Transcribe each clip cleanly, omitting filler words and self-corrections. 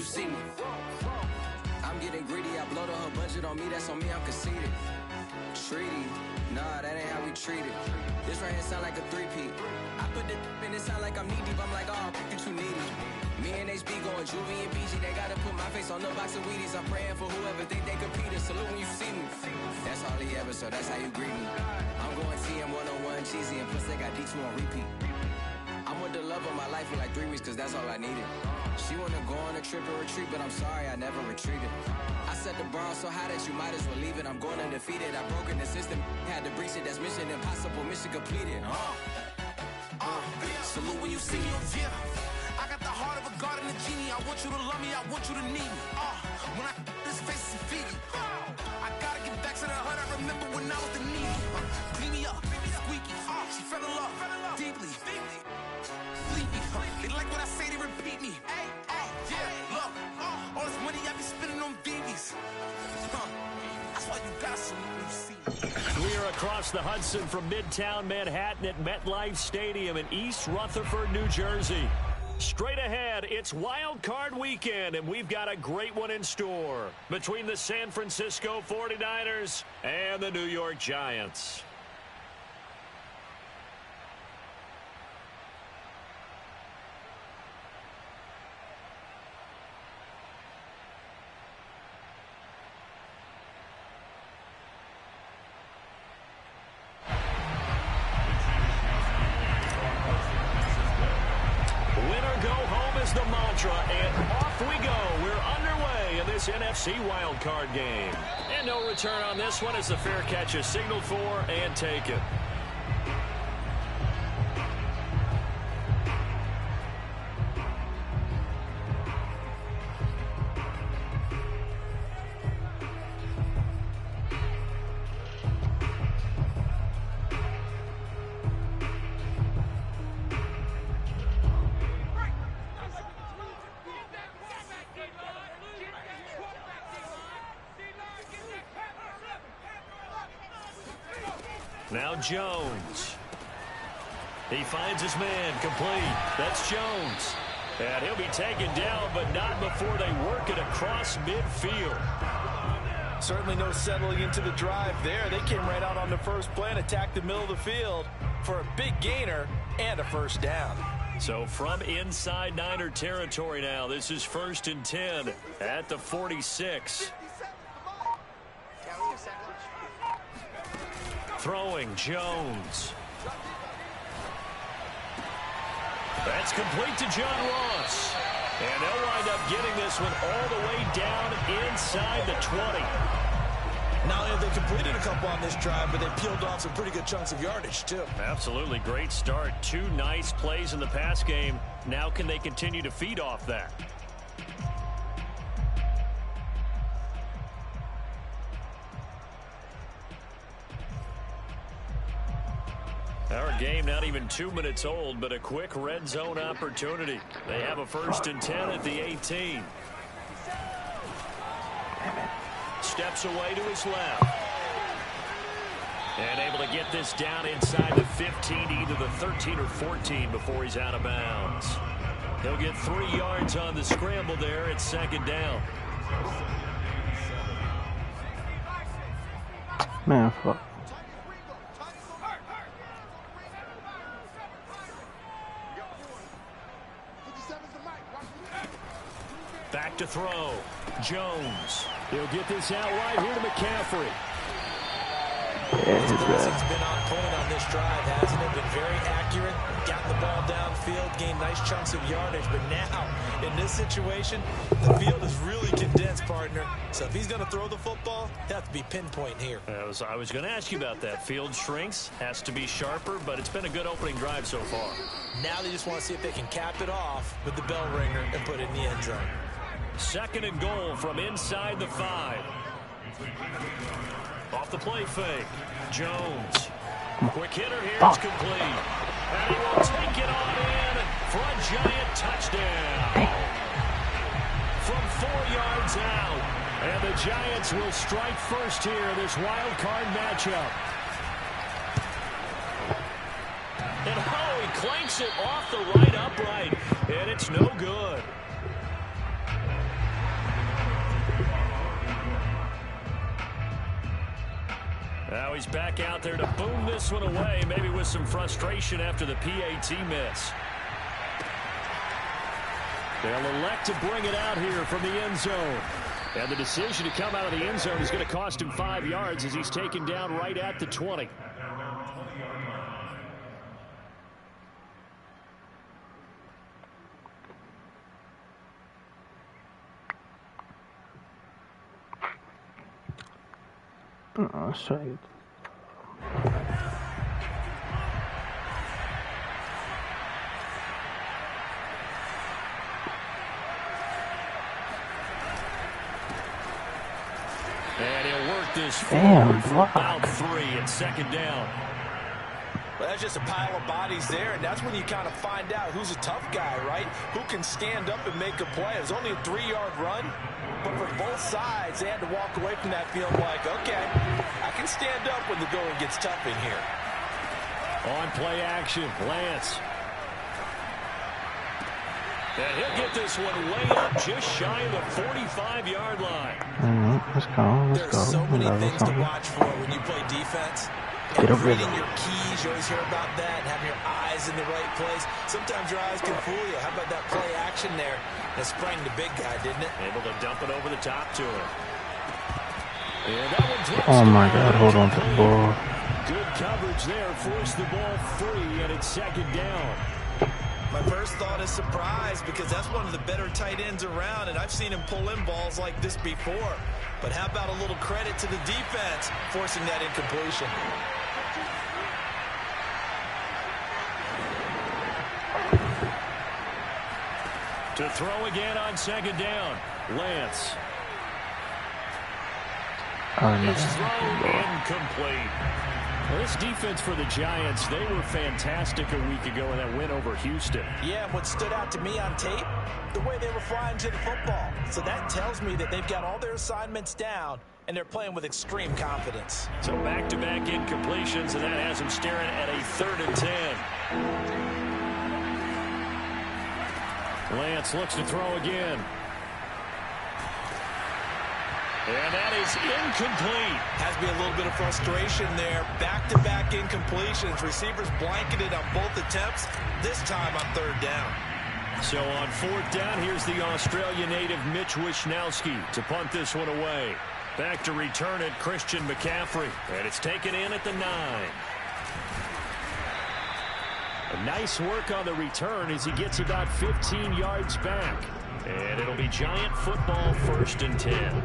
you see me. I'm getting greedy, I blow the whole budget on me, that's on me, I'm conceited. Treaty, nah, that ain't how we treat it. This right here sound like a three-peat. I put the in it sound like I'm knee deep, I'm like, oh, you too needy. Me and HB going Juvie and BG, they gotta put my face on the box of Wheaties. I'm praying for whoever think they compete. Salute when you see me. That's all he ever, so that's how you greet me. I'm going TM 101 cheesy, and plus they got D2 on repeat. I'm with the love of my life for like 3 weeks, cause that's all I needed. She wanna go on a trip or retreat, but I'm sorry, I never retreated. I set the bar so high that you might as well leave it. I'm going undefeated, I broke in the system, had to breach it. That's mission impossible, mission completed. Salute when you see me. I got the heart of a god and a genie. I want you to love me, I want you to need me. When I this face is feedy. I gotta get back to the hood. I remember when I was the needy. Clean me up, squeaky. She fell in love deeply. Sleepy. They like what I say, they repeat me. Yeah, look, all this money I be spending on BBs. That's why you got some when you see me. We are across the Hudson from Midtown Manhattan at MetLife Stadium in East Rutherford, New Jersey. Straight ahead, it's Wild Card Weekend, and we've got a great one in store between the San Francisco 49ers and the New York Giants. The mantra, and off we go. We're underway in this NFC wildcard game. And no return on this one as the fair catch is signaled for and taken. Now Jones. He finds his man complete. That's Jones. And he'll be taken down, but not before they work it across midfield. Certainly no settling into the drive there. They came right out on the first play and attacked the middle of the field for a big gainer and a first down. So from inside Niner territory now, this is 1st and 10 at the 46. Throwing Jones. That's complete to John Ross. And they'll wind up getting this one all the way down inside the 20. Not only have they completed a couple on this drive, but they peeled off some pretty good chunks of yardage, too. Absolutely. Great start. 2 nice plays in the pass game. Now can they continue to feed off that? Our game not even 2 minutes old, but a quick red zone opportunity. They have a 1st and 10 at the 18. Steps away to his left. And able to get this down inside the 15, either the 13 or 14 before he's out of bounds. He'll get 3 yards on the scramble there at 2nd down. Man, fuck. Back to throw. Jones. He'll get this out right here to McCaffrey. His passing's been on point on this drive, hasn't it? Been very accurate, gotten the ball downfield, gained nice chunks of yardage. But now, in this situation, the field is really condensed, partner. So if he's going to throw the football, it has to be pinpoint here. I was going to ask you about that. Field shrinks, has to be sharper, but it's been a good opening drive so far. Now they just want to see if they can cap it off with the bell ringer and put it in the end zone. 2nd and goal from inside the 5. Off the play fake. Jones. Quick hitter here. It's complete. And he will take it on in for a giant touchdown. From 4 yards out. And the Giants will strike first here in this wild card matchup. And he clanks it off the right upright. And it's no good. Now he's back out there to boom this one away, maybe with some frustration after the PAT miss. They'll elect to bring it out here from the end zone. And the decision to come out of the end zone is going to cost him 5 yards as he's taken down right at the 20. Let's try it. And he'll work this forward for about 3 and second down. Well, that's just a pile of bodies there, and that's when you kind of find out who's a tough guy, right? Who can stand up and make a play. It was only a 3-yard run, but for both sides, they had to walk away from that field like, okay, I can stand up when the going gets tough in here. On play action, Lance. And he'll get this one way up just shy of the 45-yard line. Let's go. There's so many things to watch for when you play defense. And reading your keys, you always hear about that, and having your eyes in the right place. Sometimes your eyes can fool you. How about that play action there? That sprang the big guy, didn't it? Able to dump it over the top to him. And that one oh my God, hold on to the ball. Good coverage there, forced the ball free, and it's second down. My first thought is surprise, because that's one of the better tight ends around, and I've seen him pull in balls like this before. But how about a little credit to the defense forcing that incompletion? To throw again on second down, Lance. It's thrown incomplete. Well, this defense for the Giants, they were fantastic a week ago in that win over Houston. Yeah, what stood out to me on tape, the way they were flying to the football. So that tells me that they've got all their assignments down, and they're playing with extreme confidence. So back-to-back incompletions, and that has them staring at a 3rd and 10. Lance looks to throw again. And that is incomplete. Has to be a little bit of frustration there. Back-to-back incompletions. Receivers blanketed on both attempts, this time on 3rd down. So on 4th down, here's the Australia native Mitch Wishnowsky to punt this one away. Back to return it, Christian McCaffrey. And it's taken in at the 9. A nice work on the return as he gets about 15 yards back. And it'll be Giant football, 1st and 10.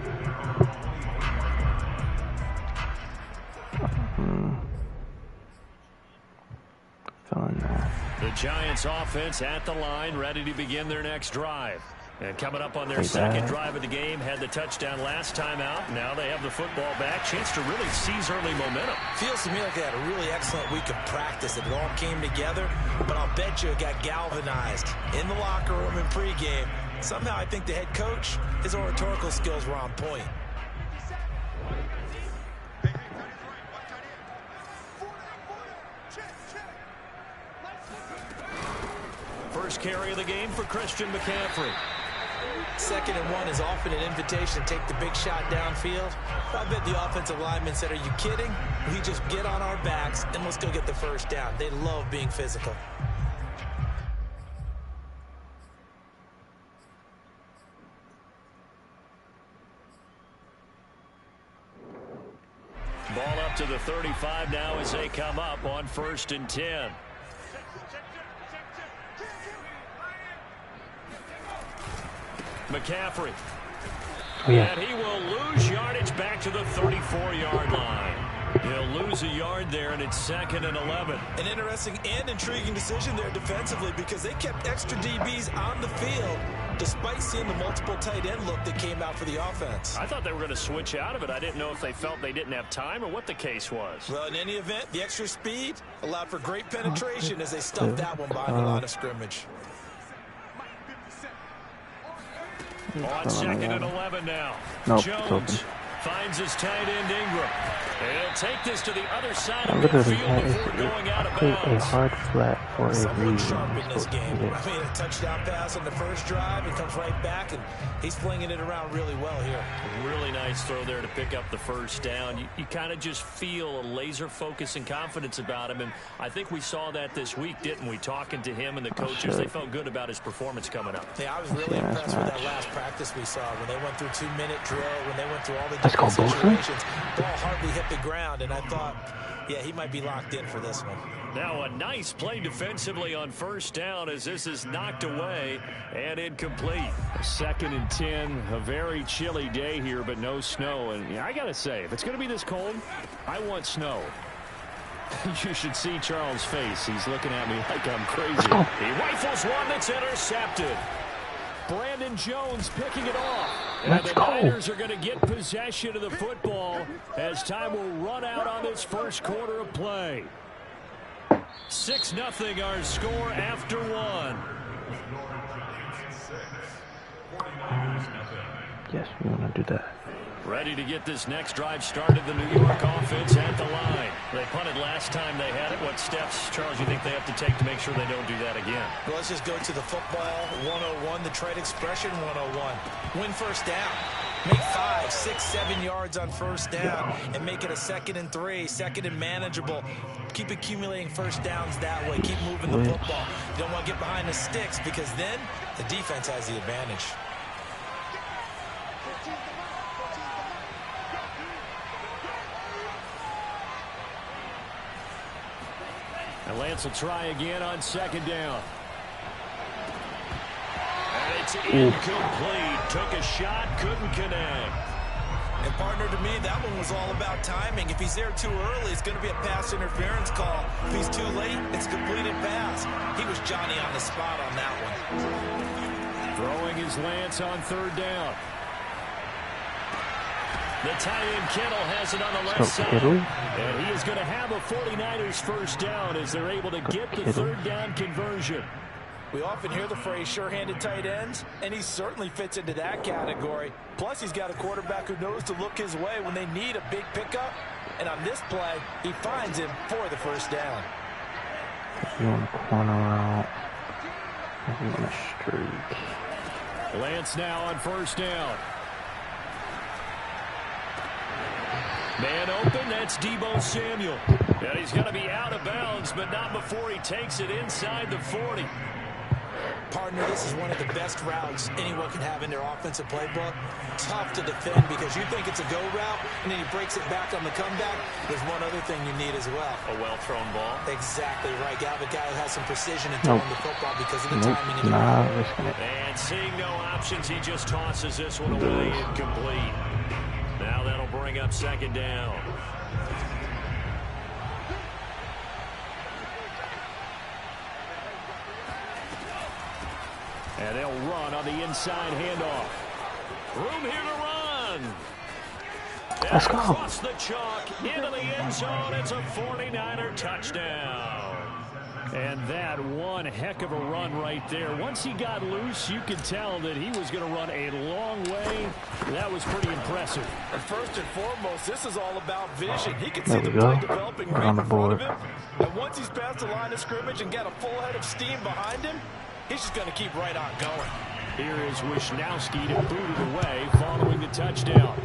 The Giants offense at the line, ready to begin their next drive. And coming up on their second drive of the game, had the touchdown last time out. Now they have the football back. Chance to really seize early momentum. Feels to me like they had a really excellent week of practice. It all came together, but I'll bet you it got galvanized in the locker room in pregame. Somehow I think the head coach, his oratorical skills were on point. First carry of the game for Christian McCaffrey. 2nd and 1 is often an invitation to take the big shot downfield. I bet the offensive linemen said, are you kidding? We just get on our backs and let's go get the 1st down. They love being physical. Ball up to the 35 now as they come up on 1st and 10. McCaffrey. And he will lose yardage back to the 34-yard line. He'll lose a yard there, and it's 2nd and 11. An interesting and intriguing decision there defensively, because they kept extra DBs on the field despite seeing the multiple tight end look that came out for the offense. I thought they were going to switch out of it. I didn't know if they felt they didn't have time or what the case was. Well, in any event, the extra speed allowed for great penetration as they stuffed that one behind the line of scrimmage. On 2nd and 11 now. Jones finds his tight end Ingram. He'll take this to the other side of Literally, midfield that before going out of is bounds. a hard flat for a Someone reason. sharp in this game. I mean, a touchdown pass on the first drive. He comes right back, and he's flinging it around really well here. Really nice throw there to pick up the first down. You kind of just feel a laser focus and confidence about him, and I think we saw that this week, didn't we? Talking to him and the coaches, they felt good about his performance coming up. Yeah, I was really impressed with that last practice we saw when they went through 2-minute drill, when they went through all the different situations. Ball hardly hit the ground, and I thought, yeah, he might be locked in for this one. Now a nice play defensively on first down as this is knocked away and incomplete. 2nd and 10, a very chilly day here, but no snow. And yeah, I got to say, if it's going to be this cold, I want snow. You should see Charles' face. He's looking at me like I'm crazy. He rifles one that's intercepted. Brandon Jones picking it off. And the Niners are going to get possession of the football as time will run out on this first quarter of play. 6-0 our score after one. Yes, we want to do that. Ready to get this next drive started. The New York offense at the line. They punted last time they had it. What steps, Charles, you think they have to take to make sure they don't do that again? Well, let's just go to the football 101, the trade expression 101. Win first down. Make 5, 6, 7 yards on first down and make it a 2nd and 3, 2nd and manageable. Keep accumulating first downs that way. Keep moving the football. You don't want to get behind the sticks because then the defense has the advantage. And Lance will try again on 2nd down. And it's incomplete. Took a shot, couldn't connect. And partner, to me, that one was all about timing. If he's there too early, it's going to be a pass interference call. If he's too late, it's a completed pass. He was Johnny on the spot on that one. Throwing his Lance on 3rd down. The tight end Kittle has it on the left side. And he is going to have a 49ers first down as they're able to get the 3rd down conversion. We often hear the phrase sure-handed tight ends, and he certainly fits into that category. Plus, he's got a quarterback who knows to look his way when they need a big pickup. And on this play, he finds him for the first down. If you want to corner out, if you want to streak. Lance now on 1st down. Man open, that's Deebo Samuel. And he's going to be out of bounds, but not before he takes it inside the 40. Partner, this is one of the best routes anyone can have in their offensive playbook. Tough to defend because you think it's a go route, and then he breaks it back on the comeback. There's one other thing you need as well. A well-thrown ball. Exactly right. You have a guy who has some precision in throwing the football because of the timing of the route. And seeing no options, he just tosses this one away incomplete. Now that'll bring up 2nd down. And they'll run on the inside handoff. Room here to run. Let's go. Across the chalk, into the end zone. It's a 49er touchdown. And that one heck of a run right there. Once he got loose, you could tell that he was going to run a long way. That was pretty impressive. And first and foremost, this is all about vision. He can see the play developing right in front of him. And once he's past the line of scrimmage and got a full head of steam behind him, he's just going to keep right on going. Here is Wisnowski to boot it away following the touchdown.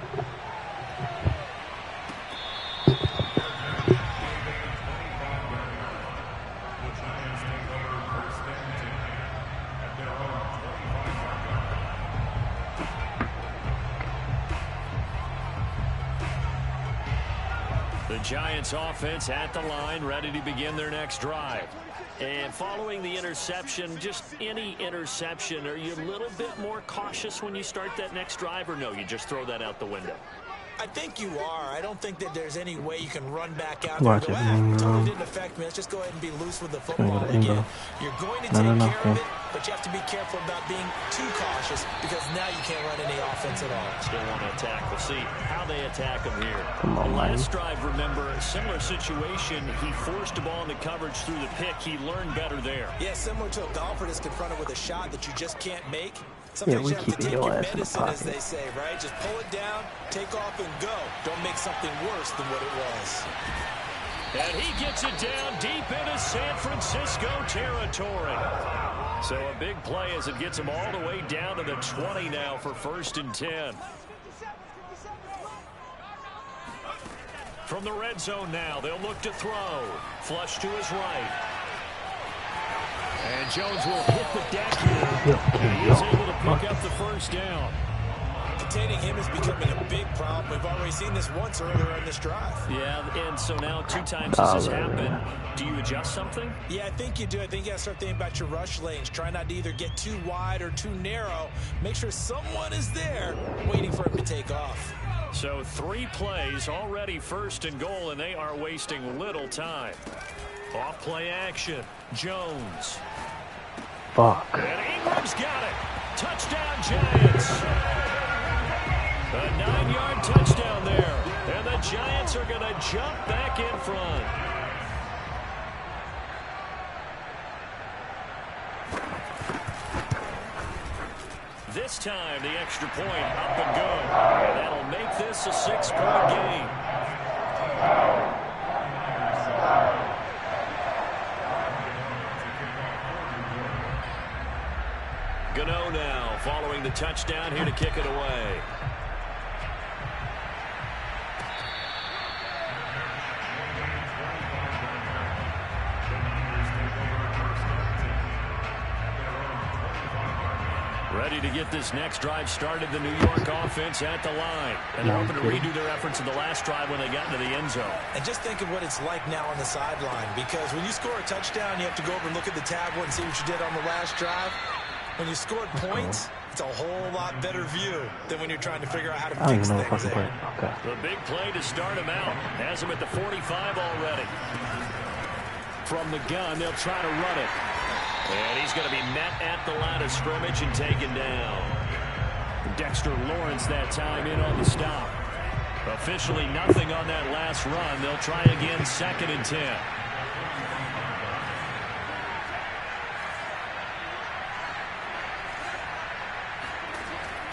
The Giants offense at the line, ready to begin their next drive. And following the interception, just any interception, are you a little bit more cautious when you start that next drive, or no, you just throw that out the window? I think you are. I don't think that there's any way you can run back out Watch there it, and go, totally didn't affect me. Let's just go ahead and be loose with the football again. You're going to take care of it. but you have to be careful about being too cautious because now you can't run any offense at all. Still want to attack. We'll see how they attack him here. Come on, the man. last drive, remember, a similar situation. He forced the ball into coverage through the pick. He learned better there. Yeah, similar to a golfer that's confronted with a shot that you just can't make. Sometimes we you have to keep take your your ass in the medicine, as pocket. they say, right? Just pull it down, take off, and go. Don't make something worse than what it was. And he gets it down deep into San Francisco territory. So a big play as it gets him all the way down to the 20 now for 1st and 10. From the red zone now, they'll look to throw. Flush to his right. And Jones will hit the deck here. And he is able to pick up the 1st down. Containing him is becoming a big problem. We've already seen this once earlier in this drive. Yeah, and so now 2 times this has happened. Do you adjust something? Yeah, I think you do. I think you got to start thinking about your rush lanes. Try not to either get too wide or too narrow. Make sure someone is there waiting for him to take off. So 3 plays already 1st and goal, and they are wasting little time. Off play action. Jones. Fuck. And Ingram's got it. Touchdown, Giants. A 9-yard touchdown there. And the Giants are going to jump back in front. This time, the extra point up and good. And that'll make this a 6-point game. Gano now, following the touchdown, here to kick it away. Ready to get this next drive started, the New York offense at the line. And they're hoping to redo their efforts in the last drive when they got into the end zone. And just think of what it's like now on the sideline, because when you score a touchdown, you have to go over and look at the tablet and see what you did on the last drive. When you scored points, it's a whole lot better view than when you're trying to figure out how to fix things there. Okay. The big play to start him out. Has him at the 45 already. From the gun, they'll try to run it. And he's going to be met at the line of scrimmage and taken down. Dexter Lawrence that time in on the stop. Officially nothing on that last run. They'll try again, 2nd and 10.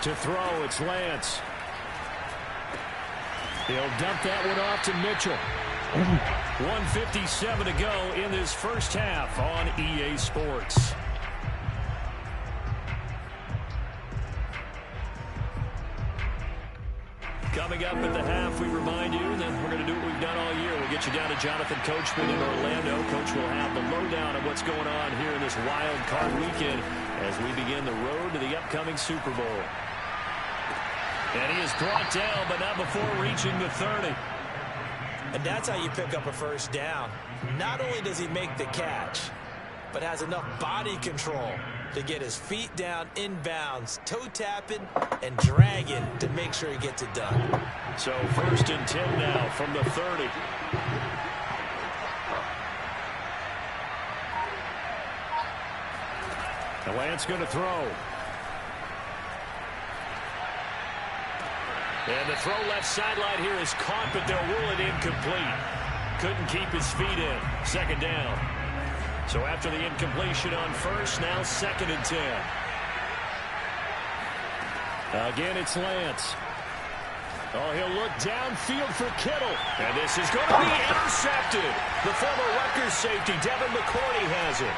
To throw, it's Lance. He'll dump that one off to Mitchell. 1:57 to go in this first half on EA Sports. Coming up at the half, we remind you that we're going to do what we've done all year. We'll get you down to Jonathan Coachman in Orlando. Coach will have the lowdown of what's going on here in this wild card weekend as we begin the road to the upcoming Super Bowl. And he is brought down, but not before reaching the 30. And that's how you pick up a 1st down. Not only does he make the catch, but has enough body control to get his feet down inbounds, toe tapping and dragging to make sure he gets it done. So 1st and 10 now from the 30. The Lance going to throw. And the throw left sideline here is caught, but they'll rule it incomplete. Couldn't keep his feet in. 2nd down. So after the incompletion on 1st, now 2nd and 10. Again, it's Lance. Oh, he'll look downfield for Kittle. And this is going to be intercepted. The former Rutgers safety, Devin McCourty, has it.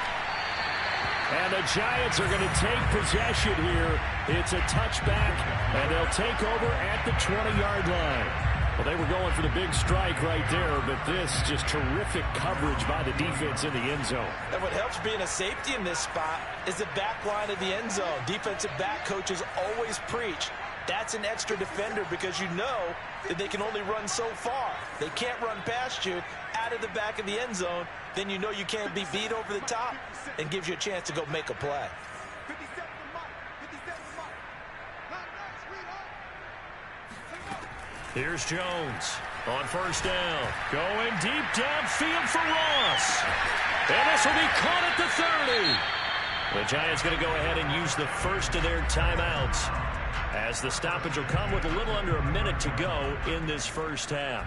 And the Giants are going to take possession here. It's a touchback, and they'll take over at the 20-yard line. Well, they were going for the big strike right there, but this just terrific coverage by the defense in the end zone. And what helps being a safety in this spot is the back line of the end zone. Defensive back coaches always preach. That's an extra defender because you know that they can only run so far. They can't run past you out of the back of the end zone. Then you know you can't be beat over the top and gives you a chance to go make a play. Here's Jones on 1st down. Going deep downfield for Ross. And this will be caught at the 30. The Giants going to go ahead and use the first of their timeouts, as the stoppage will come with a little under a minute to go in this first half.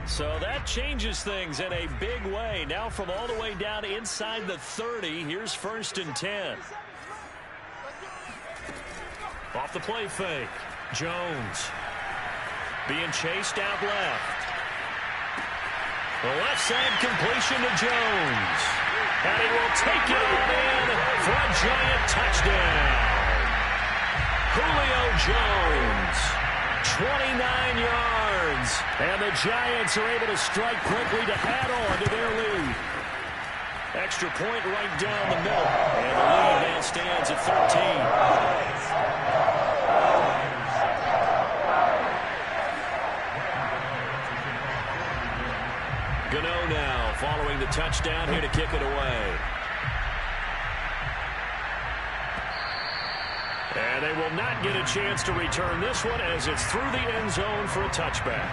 So that changes things in a big way. Now from all the way down inside the 30, here's 1st and 10. Off the play fake. Jones being chased out left. The left side completion to Jones. And he will take it on in for a Giant touchdown. Julio Jones, 29 yards. And the Giants are able to strike quickly to add on to their lead. Extra point right down the middle. And the lead now stands at 13. Gano now following the touchdown here to kick it away. And they will not get a chance to return this one as it's through the end zone for a touchback.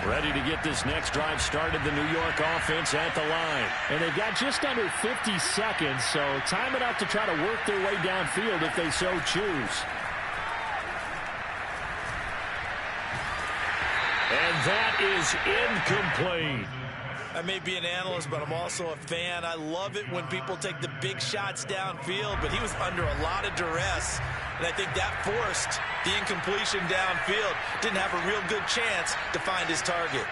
Ready to get this next drive started, the New York offense at the line. And they've got just under 50 seconds, so time enough to try to work their way downfield if they so choose. And that is incomplete. I may be an analyst, but I'm also a fan. I love it when people take the big shots downfield, but he was under a lot of duress, and I think that forced the incompletion downfield. Didn't have a real good chance to find his target.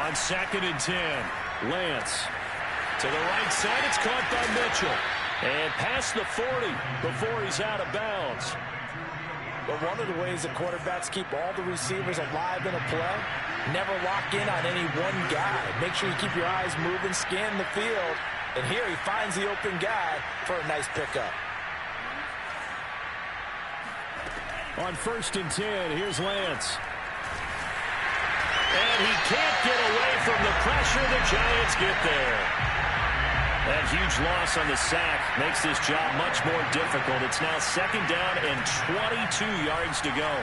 On 2nd and 10, Lance. To the right side, it's caught by Mitchell. And past the 40 before he's out of bounds. But one of the ways that quarterbacks keep all the receivers alive in a play, never lock in on any one guy. Make sure you keep your eyes moving, scan the field. And here he finds the open guy for a nice pickup. On 1st and 10, here's Lance. And he can't get away from the pressure. The Giants get there. That huge loss on the sack makes this job much more difficult. It's now 2nd down and 22 yards to go.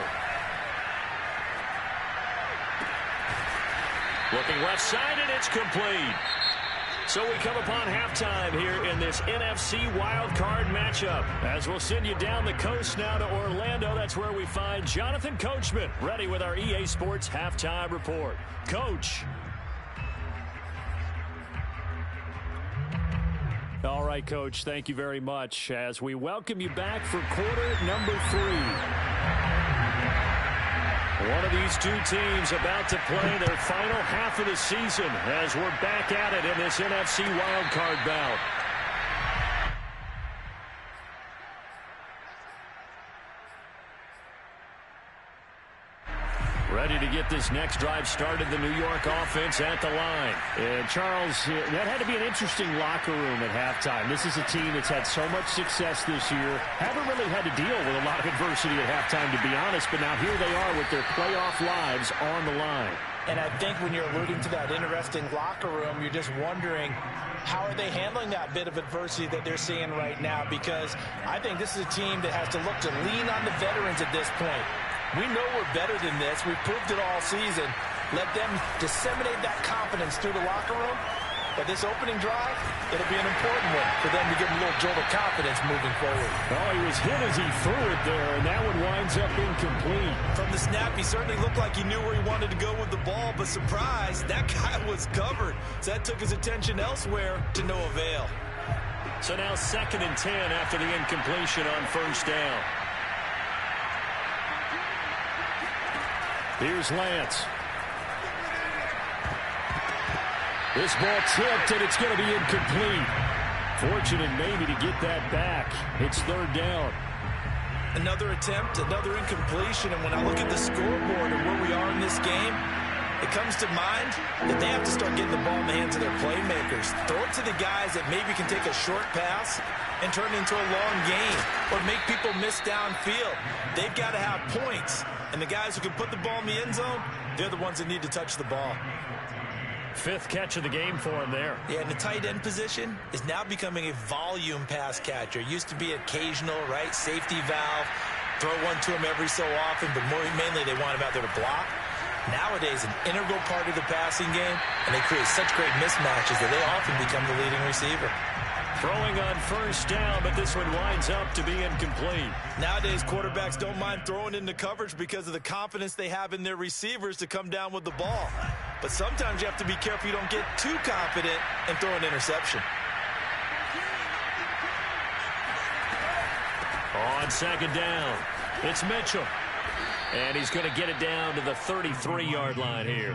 Looking left side, and it's complete. So we come upon halftime here in this NFC wildcard matchup. As we'll send you down the coast now to Orlando, that's where we find Jonathan Coachman, ready with our EA Sports halftime report. Coach. All right, Coach, thank you very much as we welcome you back for quarter number 3. One of these two teams about to play their final half of the season as we're back at it in this NFC wildcard bout. Ready to get this next drive started, the New York offense at the line. And Charles, that had to be an interesting locker room at halftime. This is a team that's had so much success this year. Haven't really had to deal with a lot of adversity at halftime, to be honest, but now here they are with their playoff lives on the line. And I think when you're alluding to that interesting locker room, you're just wondering, how are they handling that bit of adversity that they're seeing right now? Because I think this is a team that has to look to lean on the veterans at this point. We know we're better than this. We've proved it all season. Let them disseminate that confidence through the locker room. But this opening drive, it'll be an important one for them to give them a little jolt of confidence moving forward. Oh, he was hit as he threw it there, and that one winds up incomplete. From the snap, he certainly looked like he knew where he wanted to go with the ball, but surprise, that guy was covered. So that took his attention elsewhere to no avail. So now 2nd and 10 after the incompletion on 1st down. Here's Lance. This ball tipped, and it's going to be incomplete. Fortunate maybe to get that back. It's 3rd down. Another attempt, another incompletion, and when I look at the scoreboard and where we are in this game, it comes to mind that they have to start getting the ball in the hands of their playmakers. Throw it to the guys that maybe can take a short pass and turn it into a long game or make people miss downfield. They've got to have points. And the guys who can put the ball in the end zone, they're the ones that need to touch the ball. 5th catch of the game for him there. Yeah, and the tight end position is now becoming a volume pass catcher. Used to be occasional, right? Safety valve. Throw one to him every so often, but mainly they want him out there to block. Nowadays, an integral part of the passing game, and they create such great mismatches that they often become the leading receiver. Throwing on first down, but this one winds up to be incomplete. Nowadays, quarterbacks don't mind throwing into coverage because of the confidence they have in their receivers to come down with the ball. But sometimes you have to be careful you don't get too confident and throw an interception. On second down, it's Mitchell. And he's going to get it down to the 33-yard line here.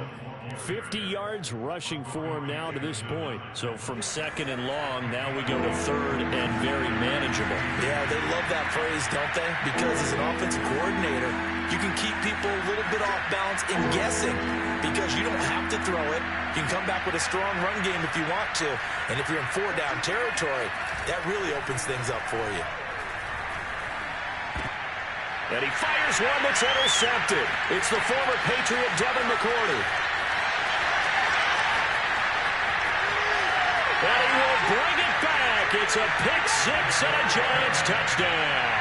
50 yards rushing for him now to this point. So from second and long, now we go to third and very manageable. Yeah, they love that phrase, don't they? Because as an offensive coordinator, you can keep people a little bit off balance and guessing because you don't have to throw it. You can come back with a strong run game if you want to. And if you're in four-down territory, that really opens things up for you. And he fires one that's intercepted. It's the former Patriot Devin McCourty. And he will bring it back. It's a pick six and a Giants touchdown.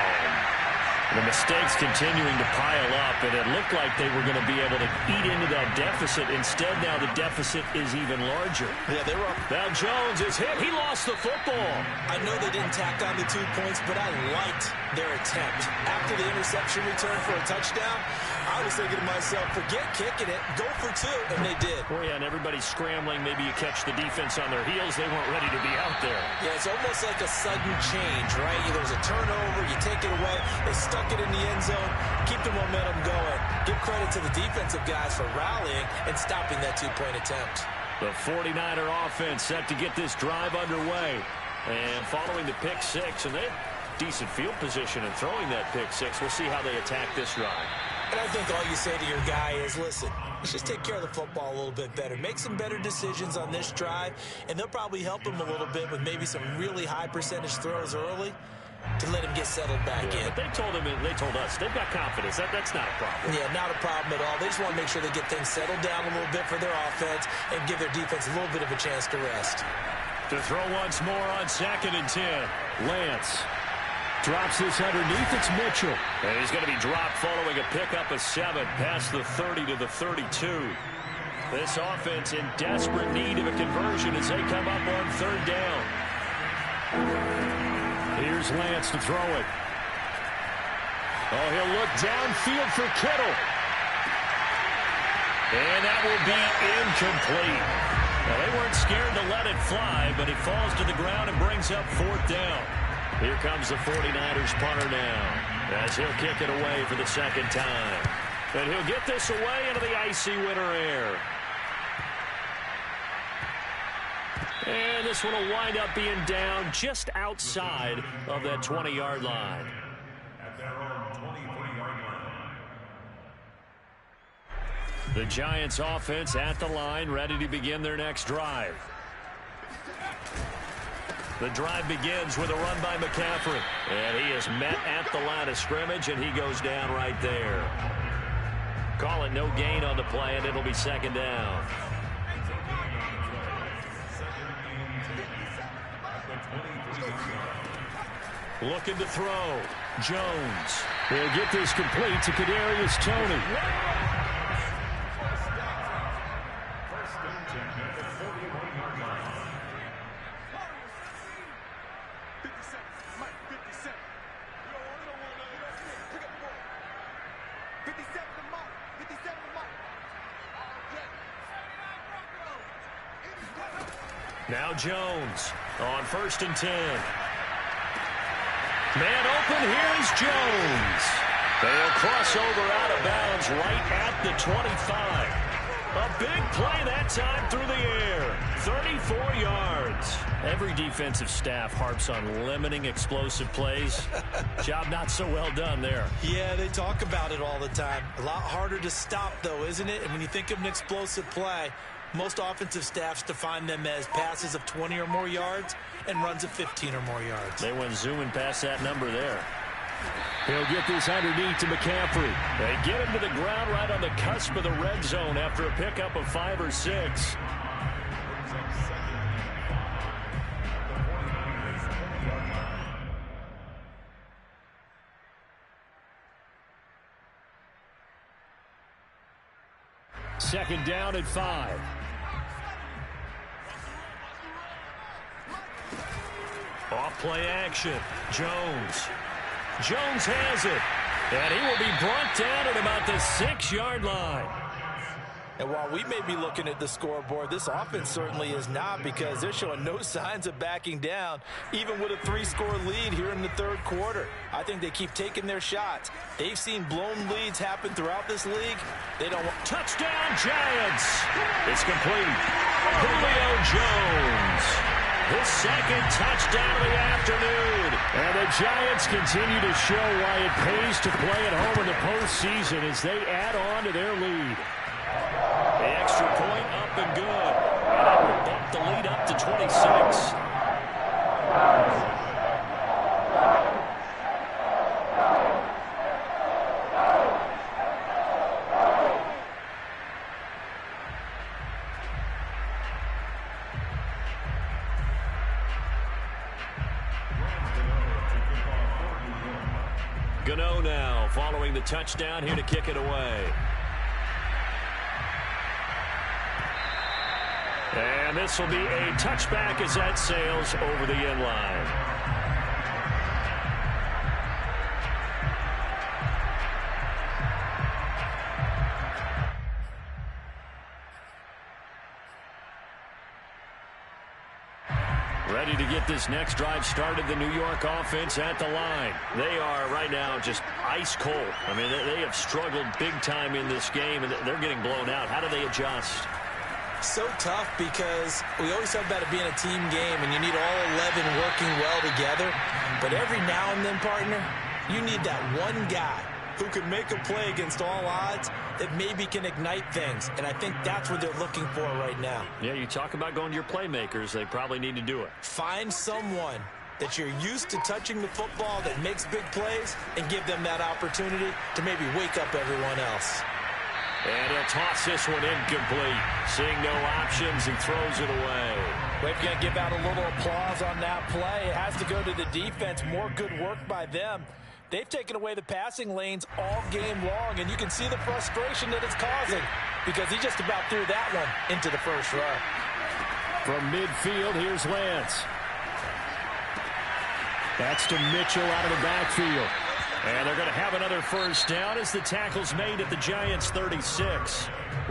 The mistakes continuing to pile up, and it looked like they were going to be able to eat into that deficit. Instead, now the deficit is even larger. Yeah, they were up. Now Jones is hit. He lost the football. I know they didn't tack on the 2 points, but I liked their attempt. After the interception return for a touchdown, I was thinking to myself, forget kicking it, go for 2, and they did. Oh, yeah, and everybody's scrambling. Maybe you catch the defense on their heels. They weren't ready to be out there. Yeah, it's almost like a sudden change, right? There's a turnover, you take it away, they stuck it in the end zone, keep the momentum going. Give credit to the defensive guys for rallying and stopping that 2-point attempt. The 49er offense set to get this drive underway. And following the pick six, and they have decent field position and throwing that pick six. We'll see how they attack this drive. And I think all you say to your guy is, listen, let's just take care of the football a little bit better. Make some better decisions on this drive, and they'll probably help him a little bit with maybe some really high percentage throws early to let him get settled back in. But they told us they've got confidence. That's not a problem. Yeah, not a problem at all. They just want to make sure they get things settled down a little bit for their offense and give their defense a little bit of a chance to rest. To throw once more on 2nd and 10. Lance drops this underneath. It's Mitchell. And he's going to be dropped following a pickup of 7 past the 30 to the 32. This offense in desperate need of a conversion as they come up on 3rd down. Here's Lance to throw it. Oh, he'll look downfield for Kittle. And that will be incomplete. Now, they weren't scared to let it fly, but it falls to the ground and brings up 4th down. Here comes the 49ers punter now as he'll kick it away for the 2nd time. And he'll get this away into the icy winter air. And this one will wind up being down just outside of that 20-yard line. At their own 23-yard line. The Giants offense at the line, ready to begin their next drive. The drive begins with a run by McCaffrey. And he is met at the line of scrimmage, and he goes down right there. Call it no gain on the play, and it'll be 2nd down. Looking to throw. Jones. He'll get this complete to Kadarius Toney. Now Jones on 1st and 10. Man open, here is Jones. They'll cross over out of bounds right at the 25. A big play that time through the air. 34 yards. Every defensive staff harps on limiting explosive plays. Job not so well done there. Yeah, they talk about it all the time. A lot harder to stop, though, isn't it? And when you think of an explosive play, most offensive staffs define them as passes of 20 or more yards and runs of 15 or more yards. They went zooming past that number there. He'll get this underneath to McCaffrey. They get him to the ground right on the cusp of the red zone after a pickup of 5 or 6. second down and 5. Off play action. Jones. Jones has it. And he will be brought down at about the 6-yard line. And while we may be looking at the scoreboard, this offense certainly is not, because they're showing no signs of backing down, even with a 3-score lead here in the third quarter. I think they keep taking their shots. They've seen blown leads happen throughout this league. They don't want... Touchdown, Giants. It's complete. Julio Jones. His second touchdown of the afternoon. And the Giants continue to show why it pays to play at home in the postseason as they add on to their lead. The extra point up and good. And that will bump the lead up to 26. Gano now following the touchdown here to kick it away. And this will be a touchback as that sails over the end line. Ready to get this next drive started, the New York offense at the line. They are right now just ice cold. I mean, they have struggled big time in this game, and they're getting blown out. How do they adjust? So tough, because we always talk about it being a team game and you need all 11 working well together. But every now and then, partner, you need that one guy who can make a play against all odds that maybe can ignite things. And I think that's what they're looking for right now. Yeah, you talk about going to your playmakers. They probably need to do it. Find someone that you're used to touching the football that makes big plays and give them that opportunity to maybe wake up everyone else. And he'll toss this one incomplete. Seeing no options, he throws it away. We're going to give out a little applause on that play. It has to go to the defense. More good work by them. They've taken away the passing lanes all game long, and you can see the frustration that it's causing, because he just about threw that one into the first row. From midfield, here's Lance. That's to Mitchell out of the backfield. And they're going to have another first down as the tackle's made at the Giants' 36.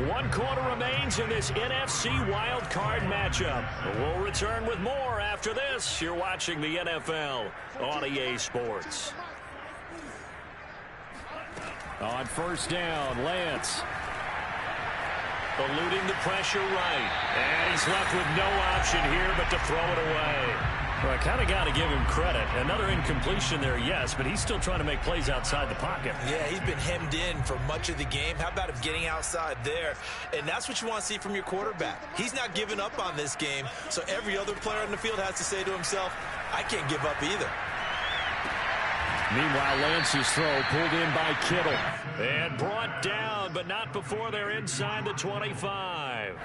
1 quarter remains in this NFC Wild Card matchup. We'll return with more after this. You're watching the NFL on EA Sports. On first down, Lance. Eluding the pressure right. And he's left with no option here but to throw it away. Well, I kind of got to give him credit. Another incompletion there, yes, but he's still trying to make plays outside the pocket. Yeah, he's been hemmed in for much of the game. How about him getting outside there? And that's what you want to see from your quarterback. He's not giving up on this game, so every other player on the field has to say to himself, I can't give up either. Meanwhile, Lance's throw pulled in by Kittle. And brought down, but not before they're inside the 25.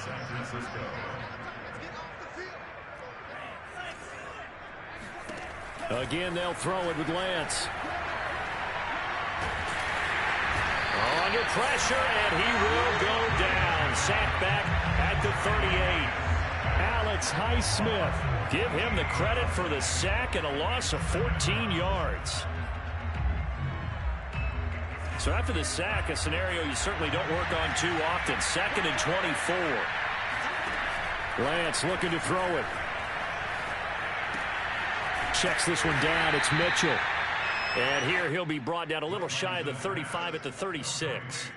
San Francisco. Again, they'll throw it with Lance. Under pressure, and he will go down. Sacked back at the 38. Alex Highsmith. Give him the credit for the sack and a loss of 14 yards. So after the sack, a scenario you certainly don't work on too often. 2nd and 24. Lance looking to throw it. Checks this one down. It's Mitchell. And here he'll be brought down a little shy of the 35 at the 36.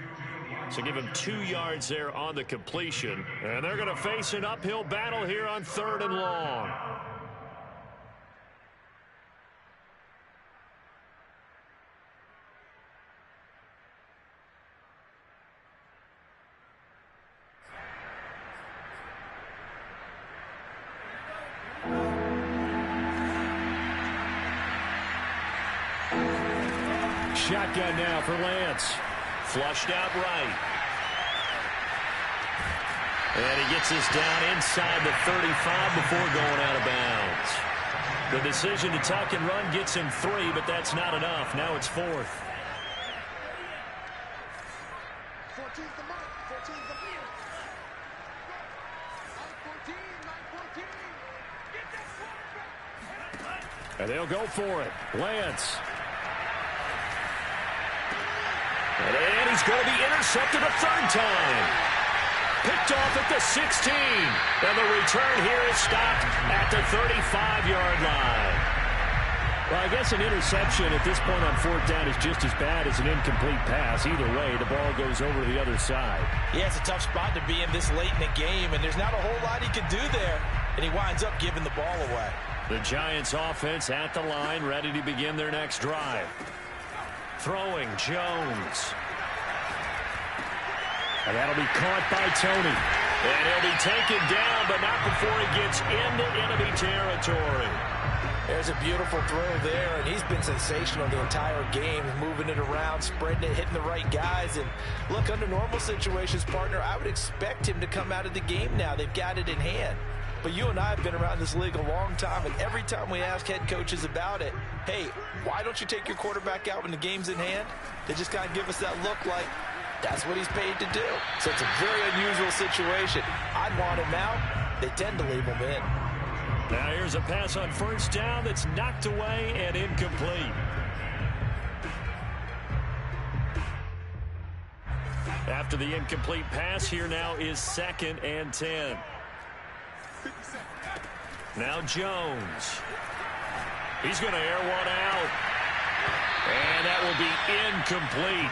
So give him 2 yards there on the completion. And they're going to face an uphill battle here on 3rd and long. Shotgun now for Lance. Flushed out right. And he gets this down inside the 35 before going out of bounds. The decision to tuck and run gets him 3, but that's not enough. Now it's 4th. And they'll go for it. Lance. And he's going to be intercepted a third time. Picked off at the 16. And the return here is stopped at the 35-yard line. Well, I guess an interception at this point on fourth down is just as bad as an incomplete pass. Either way, the ball goes over to the other side. Yeah, it's a tough spot to be in this late in the game, and there's not a whole lot he can do there. And he winds up giving the ball away. The Giants offense at the line, ready to begin their next drive. Throwing, Jones. And that'll be caught by Tony. And he'll be taken down, but not before he gets into enemy territory. There's a beautiful throw there, and he's been sensational the entire game, moving it around, spreading it, hitting the right guys. And look, under normal situations, partner, I would expect him to come out of the game now. They've got it in hand. But you and I have been around this league a long time, and every time we ask head coaches about it, hey, why don't you take your quarterback out when the game's in hand? They just kind of give us that look like that's what he's paid to do. So it's a very unusual situation. I'd want him out. They tend to leave him in. Now here's a pass on first down that's knocked away and incomplete. After the incomplete pass, here now is 2nd and 10. Now Jones. He's going to air one out. And that will be incomplete.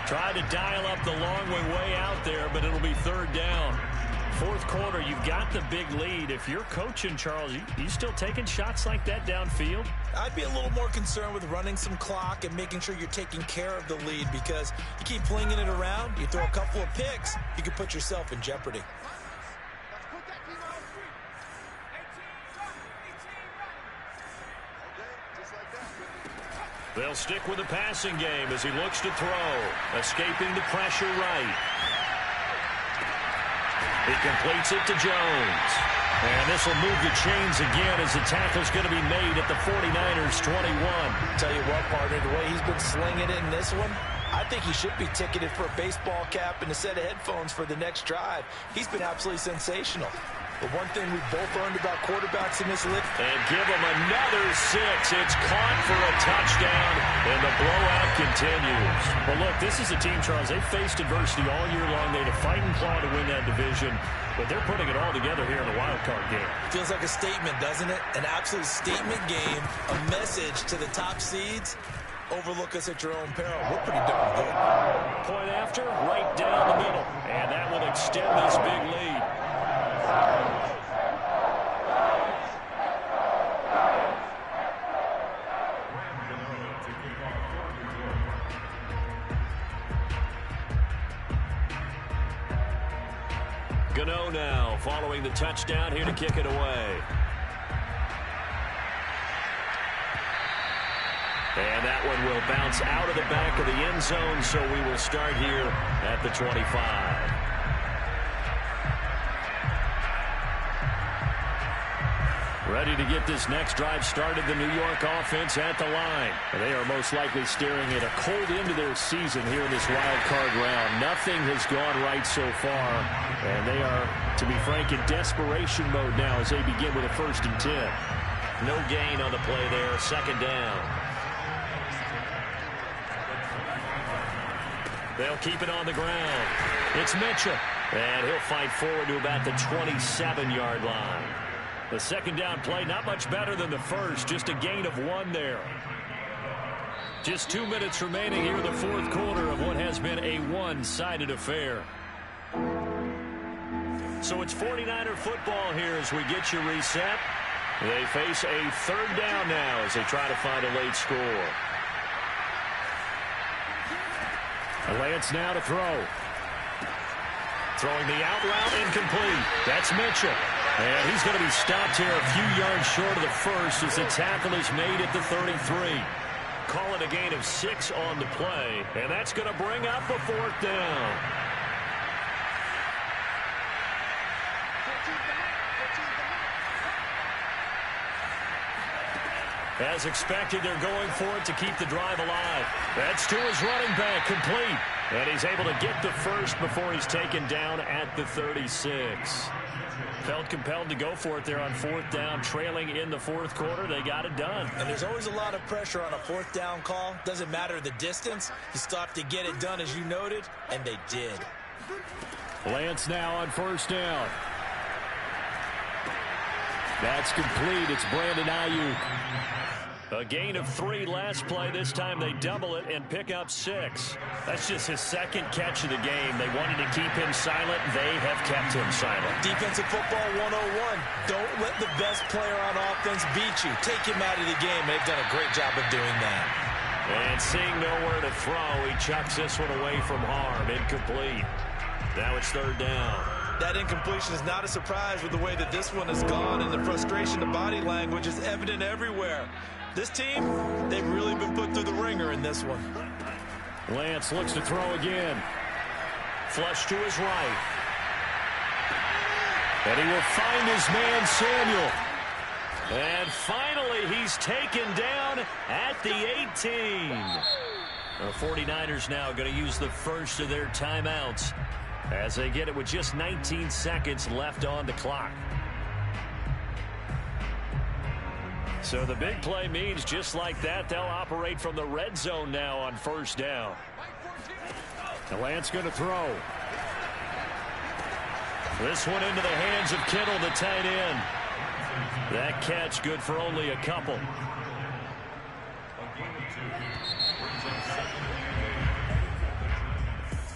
Tried to dial up the long way out there, but it'll be third down. Fourth quarter, you've got the big lead. If you're coaching, Charles, you still taking shots like that downfield? I'd be a little more concerned with running some clock and making sure you're taking care of the lead, because you keep flinging it around, you throw a couple of picks, you can put yourself in jeopardy. They'll stick with the passing game as he looks to throw. Escaping the pressure right. He completes it to Jones. And this will move the chains again as the tackle's going to be made at the 49ers 21. Tell you what, partner, the way he's been slinging it in this one, I think he should be ticketed for a baseball cap and a set of headphones for the next drive. He's been absolutely sensational. But one thing we've both learned about quarterbacks in this league. And give him another 6. It's caught for a touchdown, and the blowout continues. Well, look, this is a team, Charles, they faced adversity all year long. They had to fight and claw to win that division, but they're putting it all together here in the wild card game. Feels like a statement, doesn't it? An absolute statement game, a message to the top seeds. Overlook us at your own peril. We're pretty darn good. Point after, right down the middle, and that will extend this big lead. Gano now following the touchdown here to kick it away. And that one will bounce out of the back of the end zone, so we will start here at the 25. Ready to get this next drive started, the New York offense at the line. And they are most likely staring at a cold end to their season here in this wild card round. Nothing has gone right so far, and they are, to be frank, in desperation mode now as they begin with a 1st and 10. No gain on the play there, 2nd down. They'll keep it on the ground. It's Mitchell, and he'll fight forward to about the 27-yard line. The 2nd down play, not much better than the first, just a gain of 1 there. Just 2 minutes remaining here in the fourth quarter of what has been a one-sided affair. So it's 49er football here as we get you reset. They face a 3rd down now as they try to find a late score. Lance now to throw. Throwing the out route, incomplete. That's Mitchell. And he's going to be stopped here a few yards short of the first as the tackle is made at the 33. Call it a gain of 6 on the play, and that's going to bring up a 4th down. As expected, they're going for it to keep the drive alive. That's to his running back, complete. And he's able to get the first before he's taken down at the 36. Felt compelled to go for it there on fourth down, trailing in the fourth quarter. They got it done. And there's always a lot of pressure on a fourth down call. Doesn't matter the distance. You still have to get it done, as you noted, and they did. Lance now on first down. That's complete. It's Brandon Ayuk. A gain of 3 last play. This time they double it and pick up 6. That's just his second catch of the game. They wanted to keep him silent. They have kept him silent. Defensive football 101. Don't let the best player on offense beat you. Take him out of the game. They've done a great job of doing that. And seeing nowhere to throw, he chucks this one away from harm. Incomplete. Now it's third down. That incompletion is not a surprise with the way that this one has gone, and the frustration, the body language is evident everywhere. This team, they've really been put through the ringer in this one. Lance looks to throw again. Flush to his right. And he will find his man, Samuel. And finally, he's taken down at the 18. The 49ers now going to use the first of their timeouts as they get it with just 19 seconds left on the clock. So the big play means just like that, they'll operate from the red zone now on first down. And Lance going to throw. This one into the hands of Kittle, the tight end. That catch good for only a couple.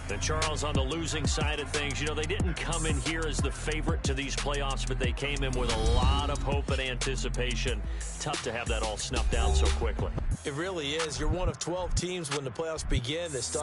And Charles, on the losing side of things, you know, they didn't come in here as the favorite to these playoffs, but they came in with a lot of hope and anticipation. Tough to have that all snuffed out so quickly. It really is. You're one of 12 teams when the playoffs begin that start